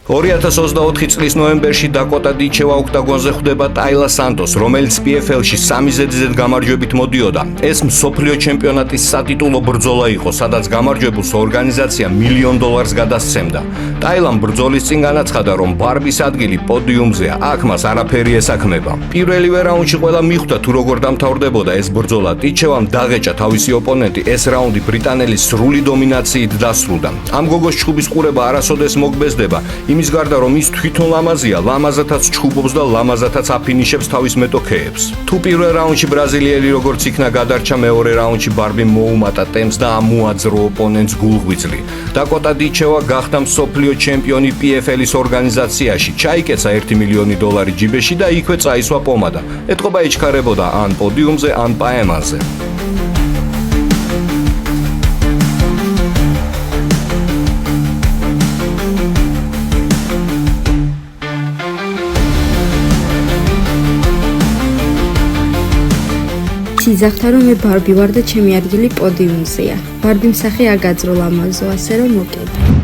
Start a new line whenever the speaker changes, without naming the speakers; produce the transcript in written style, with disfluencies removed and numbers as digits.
2024 წლის ნოემბერში დაკოტა დიჩევა ოქტაგონზე ხვდება ტაილა სანტოს, რომელიც PFL-ში 3 ზედიზედ გამარჯვებით მოდიოდა. ეს მსოფლიო ჩემპიონატის სატიტულო ბრძოლა იყო, სადაც გამარჯვებულს ორგანიზაცია $1 მილიონ გადასცემდა. ტაილამ ბრძოლის წინ განაცხადა, რომ ბარბის ადგილი პოდიუმზეა, აქ მას არაფერი ესაქმება. პირველივე რაუნდში ყველა მიხვდა თუ როგორ დამთავრდებოდა ეს ბრძოლა. დიჩევამ დაღეჭა თავისი ოპონენტი, ეს რაუნდი ბრიტანელის სრული დომინაციით დასრულდა. ამ გოგოს ჩხუბის ყურება არასოდეს მოგბეზდება. იმის გარდა რომ ის თვითონ ლამაზია, ლამაზათაც ჩხუბობს და ლამაზათაც აფინიშებს თავის მეტოქეებს. თუ პირველ რაუნდში ბრაზილიელი როგორც იქნა გადარჩა, მეორე რაუნდში ბარბი მოუმატა ტემპს და ამოაძრო ოპონენტს გულღვიძლი. დაკოტა დიჩევა გახდა მსოფლიო ჩემპიონი PFL-ის ორგანიზაციაში, ჩაიკეცა $1 მილიონი ჯიბეში და იქვე წაისვა პომადა. ეთყობა იჩქარებოდა ან პოდიუმზე, ან პაემაზე.
სიძახთა რომ მე ბარბი ვარ და ჩემი ადგილი პოდიუმზეა. ბარბიმ სახე აგაძრო ლამაზო, ასე რომ მოკედა.